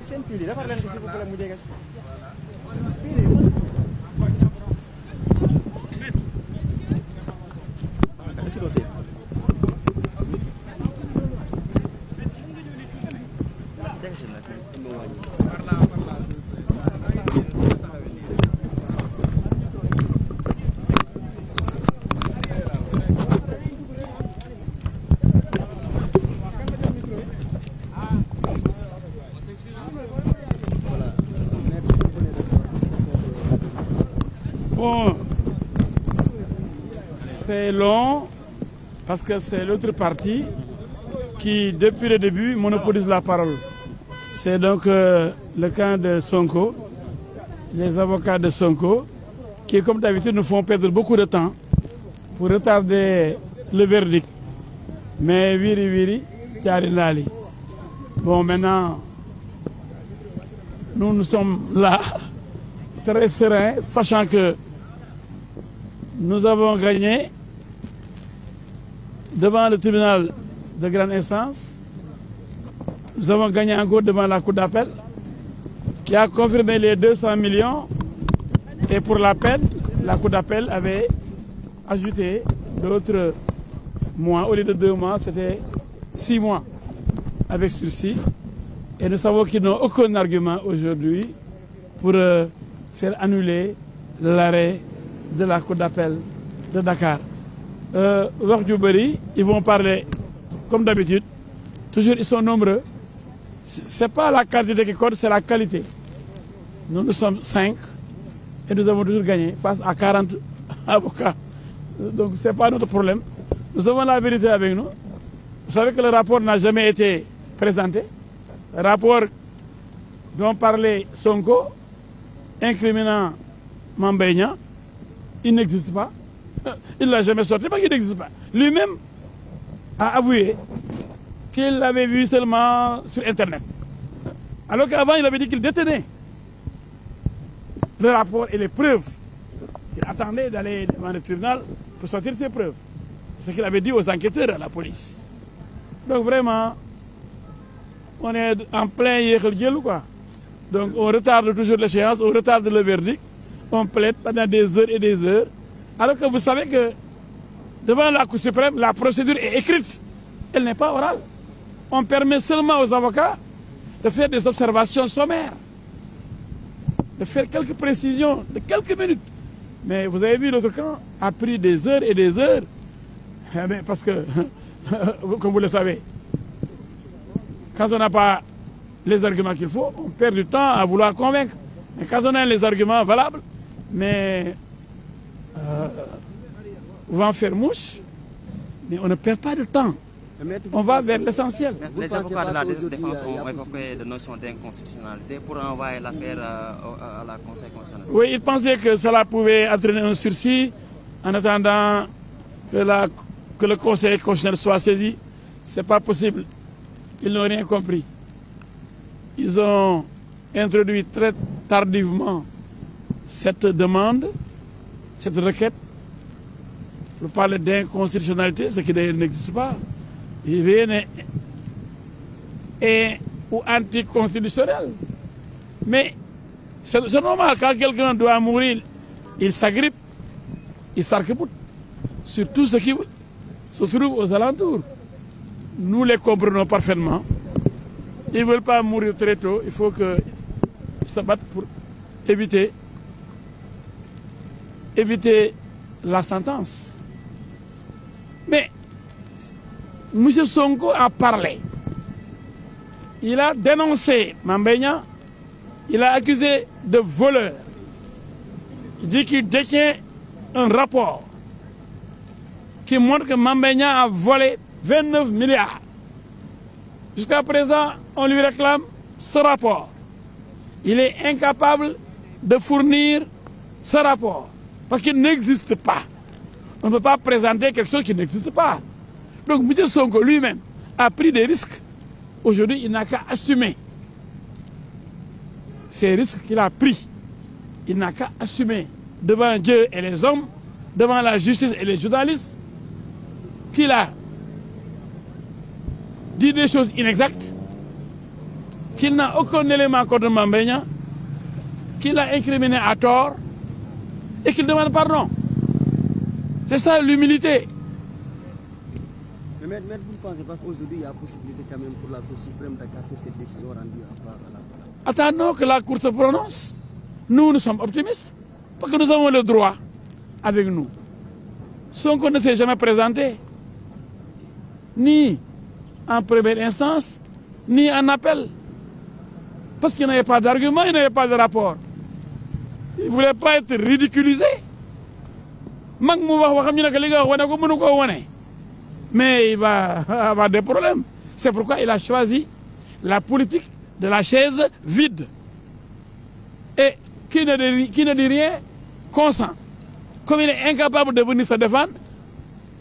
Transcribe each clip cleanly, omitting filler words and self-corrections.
seen fii defar leen ko s'il vous plaît mu jege si. Bon, c'est long parce que c'est l'autre partie qui, depuis le début, monopolise la parole. C'est donc le camp de Sonko, les avocats de Sonko, qui, comme d'habitude, nous font perdre beaucoup de temps pour retarder le verdict. Mais viri viri, tiari lali. Bon, maintenant, nous sommes là, très sereins, sachant que nous avons gagné devant le tribunal de grande instance. Nous avons gagné encore devant la Cour d'appel qui a confirmé les 200 millions. Et pour l'appel, la Cour d'appel avait ajouté d'autres mois. Au lieu de 2 mois, c'était 6 mois avec sursis. Et nous savons qu'ils n'ont aucun argument aujourd'hui pour faire annuler l'arrêt de la Cour d'appel de Dakar. Ils vont parler comme d'habitude. Toujours, ils sont nombreux. Ce n'est pas la quantité qui compte, c'est la qualité. Nous sommes 5 et nous avons toujours gagné face à 40 avocats. Donc ce n'est pas notre problème. Nous avons la vérité avec nous. Vous savez que le rapport n'a jamais été présenté. Le rapport dont parlait Sonko, incriminant Mame Mbaye Niang, il n'existe pas. Il ne l'a jamais sorti parce qu'il n'existe pas. Lui-même a avoué qu'il l'avait vu seulement sur Internet. Alors qu'avant, il avait dit qu'il détenait le rapport et les preuves. Il attendait d'aller devant le tribunal pour sortir ses preuves. C'est ce qu'il avait dit aux enquêteurs à la police. Donc vraiment, on est en plein yékhel quoi. Donc on retarde toujours l'échéance, on retarde le verdict, on plaide pendant des heures et des heures. Alors que vous savez que devant la Cour suprême, la procédure est écrite. Elle n'est pas orale. On permet seulement aux avocats de faire des observations sommaires, de faire quelques précisions de quelques minutes. Mais vous avez vu, l'autre camp a pris des heures et des heures. Parce que, comme vous le savez, quand on n'a pas les arguments qu'il faut, on perd du temps à vouloir convaincre. Mais quand on a les arguments valables, mais on va en faire mouche, mais on ne perd pas de temps. On va vers l'essentiel. Les avocats de la défense ont évoqué de notions d'inconstitutionnalité pour envoyer l'affaire à la Conseil constitutionnel. Oui, ils pensaient que cela pouvait entraîner un sursis en attendant que le Conseil constitutionnel soit saisi. Ce n'est pas possible. Ils n'ont rien compris. Ils ont introduit très tardivement cette demande, cette requête, pour parler d'inconstitutionnalité, ce qui d'ailleurs n'existe pas. Et rien n'est ou anticonstitutionnel. Mais c'est normal, quand quelqu'un doit mourir, il s'agrippe, il s'arc-boute sur tout ce qui se trouve aux alentours. Nous les comprenons parfaitement. Ils ne veulent pas mourir très tôt, il faut qu'ils se battent pour éviter la sentence. Mais M. Sonko a parlé. Il a dénoncé Mame Mbaye Niang. Il a accusé de voleur. Il dit qu'il détient un rapport qui montre que Mame Mbaye Niang a volé 29 milliards. Jusqu'à présent, on lui réclame ce rapport. Il est incapable de fournir ce rapport parce qu'il n'existe pas. On ne peut pas présenter quelque chose qui n'existe pas. Donc M. Sonko lui-même a pris des risques. Aujourd'hui, il n'a qu'à assumer ces risques qu'il a pris. Il n'a qu'à assumer devant Dieu et les hommes, devant la justice et les journalistes, qu'il a dit des choses inexactes, qu'il n'a aucun élément contre Mame Mbaye Niang, qu'il a incriminé à tort et qu'il demande pardon. C'est ça l'humilité. Mais vous ne pensez pas qu'aujourd'hui il y a possibilité quand même pour la Cour suprême de casser cette décision rendue à part à la... Attendons que la Cour se prononce. Nous sommes optimistes parce que nous avons le droit avec nous. Sonko ne s'est jamais présenté, ni en première instance, ni en appel. Parce qu'il n'avait pas d'argument, il n'avait pas de rapport. Il ne voulait pas être ridiculisé. Mais il va avoir des problèmes. C'est pourquoi il a choisi la politique de la chaise vide. Et qui ne dit rien, consent. Comme il est incapable de venir se défendre,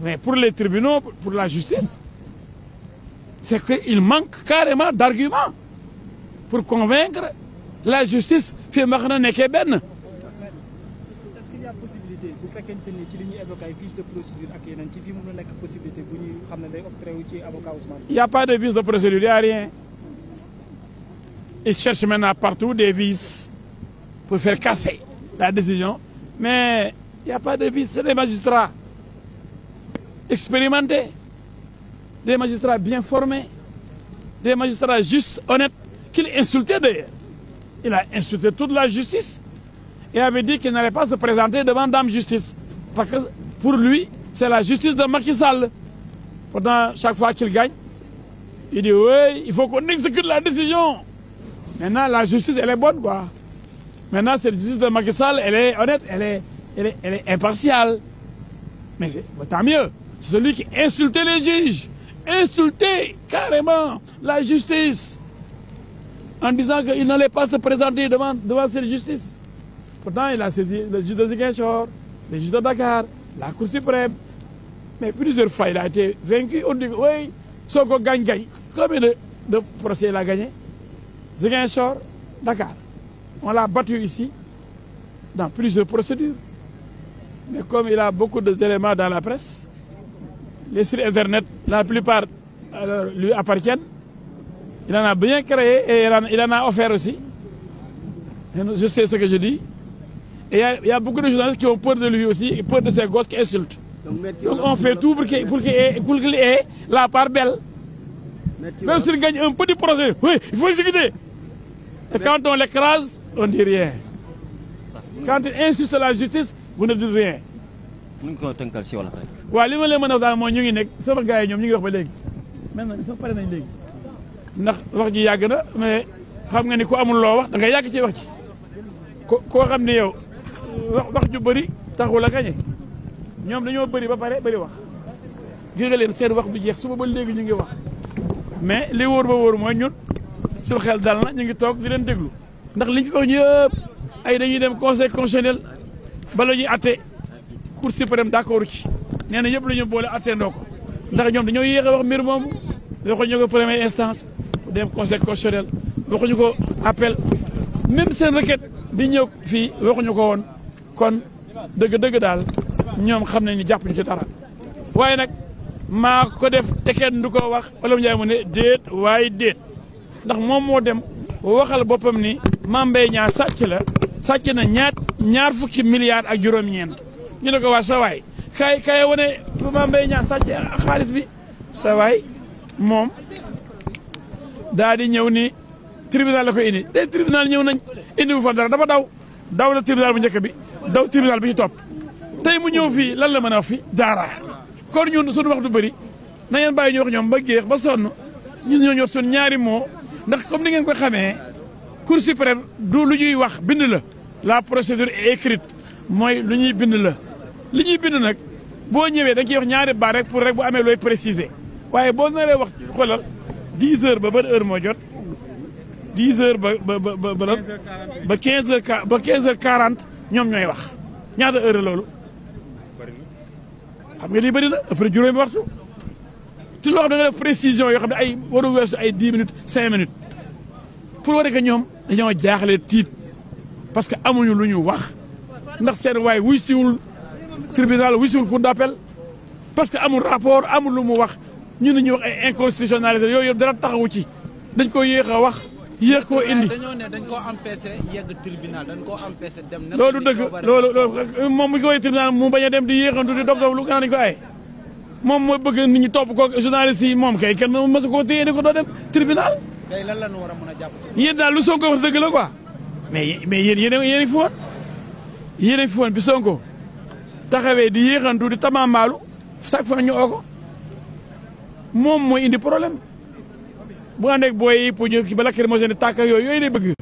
mais pour les tribunaux, pour la justice, c'est qu'il manque carrément d'arguments pour convaincre la justice que maintenant n'est que ben. Est-ce qu'il y a possibilité, vous faites un vice de procédure possibilité il n'y a pas de vice de procédure, il n'y a rien. Ils cherchent maintenant partout des vices pour faire casser la décision, mais il n'y a pas de vice, c'est des magistrats expérimentés, des magistrats bien formés, des magistrats justes, honnêtes, qu'il insultait d'ailleurs. Il a insulté toute la justice et avait dit qu'il n'allait pas se présenter devant Dame Justice. Parce que pour lui, c'est la justice de Macky Sall. Pourtant, chaque fois qu'il gagne, il dit oui, il faut qu'on exécute la décision. Maintenant, la justice, elle est bonne, quoi. Maintenant, cette justice de Macky Sall, elle est honnête, elle est impartiale. Mais tant mieux. C'est celui qui insultait les juges, insultait carrément la justice, en disant qu'il n'allait pas se présenter devant cette justice. Pourtant, il a saisi le juge de Ziguinchor, le juge de Dakar, la Cour suprême. Mais plusieurs fois, il a été vaincu. On dit, oui, Sonko gagne. Combien de procès il a gagné? Ziguinchor, Dakar. On l'a battu ici, dans plusieurs procédures. Mais comme il a beaucoup d'éléments dans la presse, les sites Internet, la plupart lui appartiennent. Il en a bien créé et il en a offert aussi. Je sais ce que je dis. Et il y a beaucoup de journalistes qui ont peur de lui aussi, et peur de ses gosses qui insultent. Donc on fait tout pour qu'il ait la part belle. Même s'il gagne un petit procès, oui, il faut exécuter. Et quand on l'écrase, on ne dit rien. Quand il insulte la justice, vous ne dites rien. waaw li ma leen mën a wax daal mooy ñu ngi nekk sama gars yi ñoom ñu ngi wax ba léegi maintenant sax pare nañ léegi ndax wax ji yàgg na mais xam nga ni ku amul loo wax da nga yàgg ci wax ci koo xam ne yow wax ju bëri taxul a gañe ñoom dañoo bëri ba pare bëri wax gis nga leen seen wax bu jeex suba ba léegi ñu ngi wax mais li wóor ba wóor mooy ñun suñu xel dal na ñu ngi toog di leen déglu ndax liñ fi wax ñu yëpp ay dañuy dem conseil constitutionnel bala ñuy atte Cour suprême d'accord ci nee na yëpp la ñu boole atteindoo ko ndax ñoom dañoo yéex a wax mbir moomu waxuñu ko première instance dem conseil constitutionnel waxuñu ko appel même seen requête bi ñëw fii waxuñu ko woon kon dëgg-dëgg daal ñoom xam nañ ni jàpp ñu ci dara waaye nag maa ko def te kenn du ko wax Olof Njaay mu ne déet waaye déet ndax moom moo dem waxal boppam ni Mame Mbaye Niang sàcc na ñaar fukki milliards ak juróom-ñeent ñu ne ko waa sa waay kay wane Mame Mbaye Niang sàcc xaalis bi sa waay moom daa di ñëw ni tribunal la ko indi te tribunal ñëw nañ indi bu fa dara dafa daw la tribunal bu njëkk bi daw tribunal bi ci topp tey mu ñëw fii lan la mën a wax fi dara kon ñun suñu wax du bëri na ngeen bàyyi ñu wax ñoom ba géex ba sonn ñun ñoo ñor suñu ñaari moo ndax comme ni ngeen ko xamee Cour suprême du lu ñuy wax bind la procédure est écrite mooy lu ñuy bind la li ñuy bind nag boo ñëwee da nga ciy wax ñaari baat rek pour rek bu amee looy préciser waaye boo naree wax xoolal 10 heures ba ban heure moo jot 10 heures ba 15 heures ba 15 heures 40 ñoom ñooy wax ñaata heure loolu xam nga lii bëri na après juróomi waxtu ci loo xam ne da nga def précision yoo xam ne ay waru weesu ay 10 minutes 5 minutes pour war que ñoom dañoo jaaxle tiit parce que amuñu lu ñu wax ndax seen waay wuy siwul tribunal wuy siwul cour d'appel parce que amul rapport amul lu mu wax ñu ne ñuy wax ay inconstitutionnalité yooyu yëpp dara taxawu ci dañ ko yéex a wax yéex koo indi. dañoo ne dañ koo empêché yegg tribunal dañ koo empêché dem. loolu dëgg loolu moom bu ñu ko woowee tribunal mu bañ a dem di yéexantu di dof lu gën a ko ay moom mooy bëgg nit ñi topp ko journaliste yi moom kay kenn mësu koo téye di ko doo dem tribunal. tey lan la ñu war a mën a jàpp ci. yéen daal lu Sonko wax dëgg la quoi mais yéen a fi woon yéen a fi woon bi Sonko taxawee di yéexantu di tamambaalu chaque fois ñu oo ko moom mooy indi problème bu ànd ak booy yi pour ñu ba lacrymogène di tàkk yooyu lay bëgg.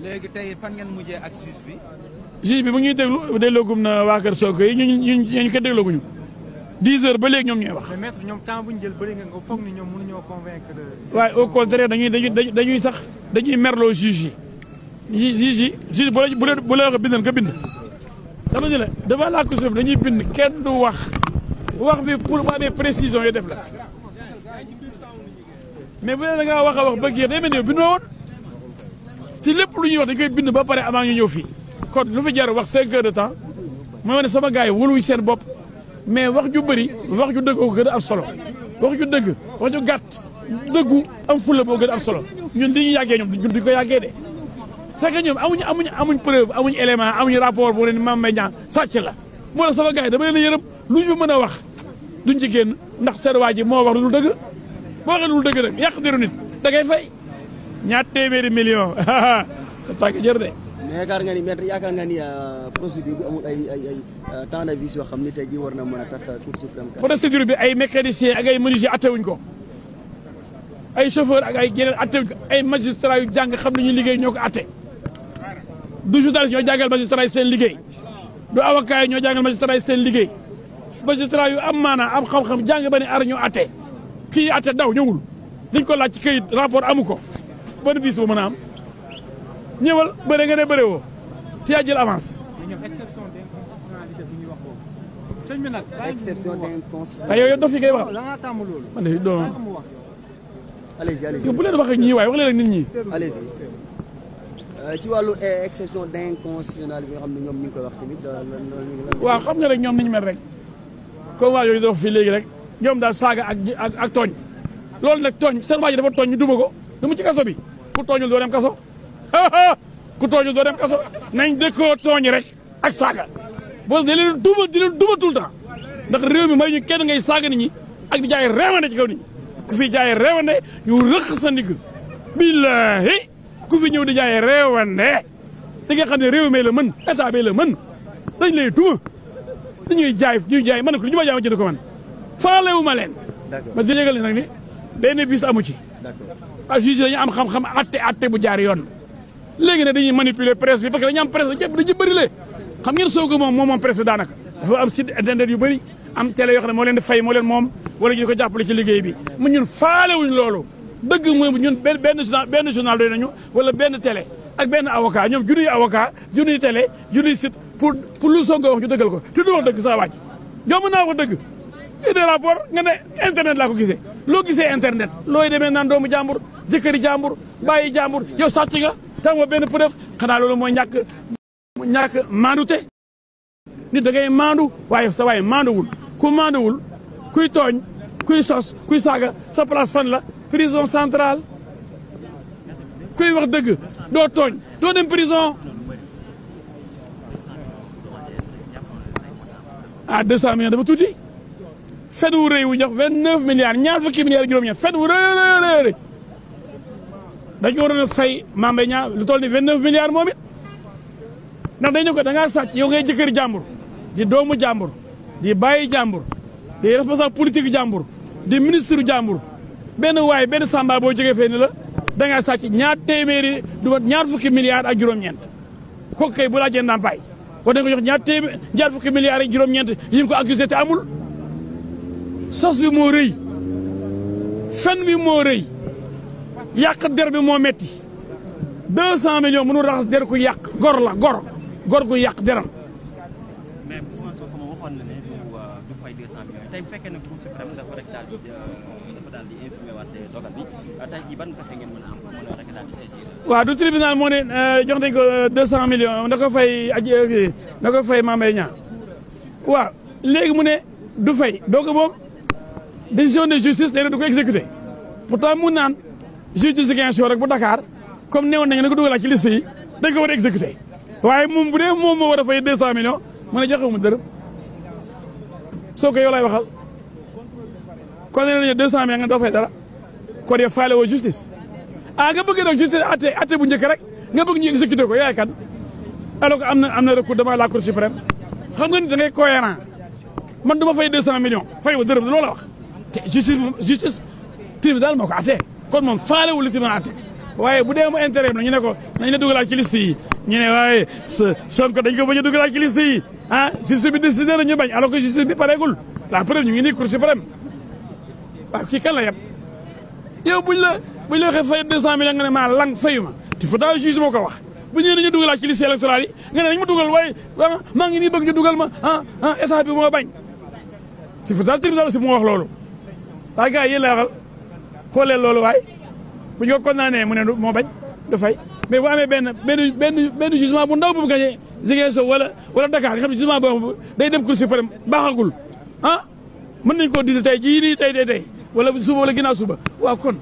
léegi tey fan ngeen mujjee ak juge bi. juge bi mu ngi ñuy dégloogum na waa kër Sonko yi ñu ko déglooguñu 10 heures ba léegi ñoom ñooy wax. mais maître ñoom temps bu ñu jël bëri nga foog ni ñoom mënuñoo convaincre. waaye au contraire dañuy merloo juge yi juge bu la wax bindal nga bind. dama ne la devant la Cour dañuy bind kenn du wax bi pour bu amee précision yoo def la mais bu dee da ngaa wax a wax ba géex day mel ni yow bindoo woon ci lépp lu ñuy wax dañ koy bind ba pare avant ñu ñëw fii kon lu fi jar wax 5 heures de temps mooy wane sama gars yi wóoluwuñ seen bopp mais wax ju bëri wax ju dëgg ko gën a am solo wax ju dëgg wax ju gàtt dëggu am fulla boo gën a am solo ñun di ñu yàggee ñoom ñun di ko yàggee de c'est que ñoom amuñ preuve amuñ élément amuñ rapport boo ne Mame Mbaye Niang sàcc la moo la sama gars yi dama leen a yërëm lu ñu fi mën a wax duñ ci génn ndax seen waa ji moo wax lu dul dëgg boo waxee lu dul dëgg nag yàq deru nit da ngay fay ñaar téeméeri million tànk jër de. mais yaakaar nga ni maître yaakaar nga ni procédure bi amul ay temps de vie yoo xam ni tey jii war na mën a tax Cour suprême. procédure bi ay mécanicien ak ay menuisier attewuñ ko ay chauffeur ak ay yeneen attewuñ ko ay magistrat yu jàng xam nañu liggéey ñoo ko atte du journaliste ñoo jàngal magistrat yi seen liggéey du avocat yi ñoo jàngal magistrat yi seen liggéey magistrat yu am maanaa am xam-xam jàng ba ne ar ñoo atte kii atte daw ñëwul liñ ko laaj ci këyit rapport amu ko ban bis bu mën a am ñëwal bëre nga ne bëre woo te yaa jël avance. ñoom exception d'inconstitutionnalité bu ñuy wax boobu. sëñ bi nag. exception d'inconstitutionnalité. ay yow dof yi ngay wax. la nga tàmm loolu. man de doon allez-y yow bu leen wax ak ñii waaye wax leen ak nit ñi. allez-y ci wàllu exception d'inconstitutionnalité bi nga xam ne ñoom ñu ngi koy wax tamit. waaw xam nga rek ñoom ni ñu mel rek comme waa yooyu di wax fii léegi rek ñoom daal saaga ak tooñ loolu nag tooñ seen waa ji dafa tooñ ñu duma ko du mu ci kaso bi ku tooñul doo dem kaso ku tooñul doo dem kaso nañ dëkkoo tooñ rek ak saaga boo di leen duma tout le temps ndax réew mi may ñu kenn ngay saaga nit ñi ak di jaay réewande ci kaw nit ñi ku fi jaay réewande ñu rëq sa ndigg billahi ku fi ñëw di jaay réewande di nga xam ne réew mi la mën état bi la mën dañ lay duma dañuy jaay man ko lu ñu ma jaay ma jënd ko man faalewu ma leen ma di yëgal nag ni benn bis amu ci ak juge dañu am xam-xam atte bu jaar yoon léegi nag dañuy manipuler presse bi parce que dañu am presse jëpp dañu bëri le xam ngeen Sonko moom presse bi daanaka dafa am site internet yu bëri am télé yoo xam ne moo leen di fay moo leen moom wala ñu ko jàppale ci liggéey bi mu ñun faalewuñ loolu dëgg mooy ñun benn journal doy nañu wala benn télé ak benn avocat ñoom junniy avocat junniy télé junniy site pour lu Sonko wax ñu dëggal ko te du wax dëgg saa wàcc jomb naa ko dëgg ide rapport nga ne internet laa ko gisee loo gisee internet looy demee naan doomu jàmbur jëkkëri jàmbur bàyyi jàmbur yow sàcc nga tam benn preuve xanaa loolu mooy ñàkk maandute nit da ngay maandu waaye sa waaye maanduwul ku maanduwul kuy tooñ kuy sos kuy saaga sa place fan la prison centrale kuy wax dëgg doo tooñ doo dem prison ah 200 millions dafa tuuti fen wu rëy wu jox 29 milliards ñaar fukki milliards ak juróom-ñett fen wu rëy dañ ko waroon a fay Mame Mbaye Niang lu toll ni 29 milliards moom it ndax dañ ne ko da ngaa sàcc yow ngay jëkkëri jàmbur di doomu jàmbur di bàyyi jàmbur di responsable politique jàmbur di ministre jàmbur benn waay benn samba boo jógee fee ni la da ngaa sàcc ñaar fukki milliards ak juróom-ñeent kooku kay bu laajee ndàmpaay war nañ ko jox ñaar fukki milliards ak juróom-ñeent yi nga ko accusé te amul sos bi moo rëy fen bi moo rëy yàq der bi moo metti 200 millions mënu raxas der ku yàq gor ku yàq deram. mais Ousmane Sonko moom waxoon na ne du fay 200 millions tey bu fekkee ne Cour suprême dafa rek daal di infirmer waat dogal bi tey jii ban pexe ngeen mën a am ba mën a rek daal di saisir. waaw du tribunal moo ne jox nañ ko 200 millions na ko fay Mame Mbaye Niang waaw léegi mu ne du fay donc moom décision de justice léegi du ko exécuté pourtant mu naan juge de Ziguinchor rek bu Dakar comme néewoon nañu ne ko dugalaat ci liste yi dañ ko war a exécuter waaye moom bu dee moom moo war a fay 200 millions mu ne joxe mu dërëm Sonko yow lay waxal kon nee nañu 200 millions nga doo fay dara kon yow faale woo justice nga bëgg nag justice atte bu njëkk rek nga bëgg ñu exécuter ko yaay kan alors que am na recours devant la Cour suprême xam nga ni da ngay cohérent man du ma fay 200 millions fay wa dërëm loolu la wax te justice tribunal moo ko atte kon moom faale wu li tribunal atte waaye bu dee mu intérêt na ñu ne ko nañ la dugalaat ci liste yi ñu ne waaye Sonko dañ ko bañ a dugalaat ci liste yi justice bi décidé na ñu bañ alors que justice bi pareegul la preuve ñu ngi nii Cour suprême waaw kii kan la yem yow buñ la waxee fay 200 millions nga ne maa lang fayu ma te pourtant juge moo ko wax bu ñëwee nañu dugalaat ci liste électorale yi nga ne nañ ma dugal waaye maa ngi nii bëgg ñu dugal ma état bi moo bañ te pourtant tribunal aussi moo wax loolu waaye gars yi yéen la waxal xoolee loolu waaye bu ñu ko condamné mu ne moo bañ du fay mais bu amee benn jugement bu ndaw bu mu gagné Ziguinchor wala Dakar nga xam ne jugement boobu day dem Cour suprême baaxagul mën nañ koo dindi tey jii nii tey wala suba wala ginnaaw suba waaw kon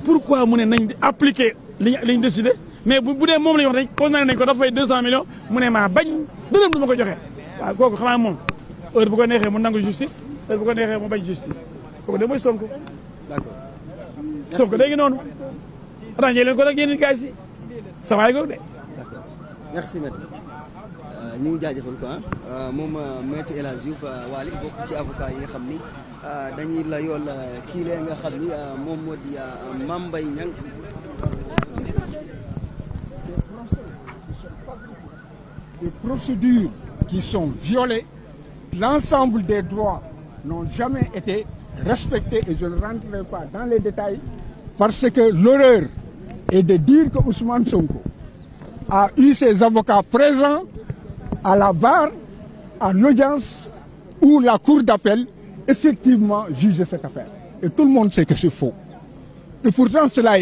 pourquoi mu ne nañ appliquer li ñu décidé mais bu dee moom la ñu wax dañ condamné nañ ko dafa fay 200 millions mu ne maa bañ dërëm du ma ko joxe waaw kooku xanaa moom heure bu ko neexee mu nangu justice heure bu ko neexee mu bañ justice kooku de mooy Sonko. d'accord. Sonko léegi noonu ràññee leen ko nag yeneen gars yi sa waay googu de. d'accord merci maître ñu ngi jaajëfal ko moom maître El Hadji Diouf Waly bokk ci avocat yi nga xam ni dañuy la yool kii lee nga xam ni moom moo di Mame Mbaye Niang. Des procédures qui sont violées, l'ensemble des droits n'ont jamais été respectés et je ne rentrerai pas dans les détails parce que l'horreur est de dire que Ousmane Sonko a eu ses avocats présents à la barre, en audience, où la cour d'appel effectivement jugeait cette affaire. Et tout le monde sait que c'est faux. Et pourtant cela est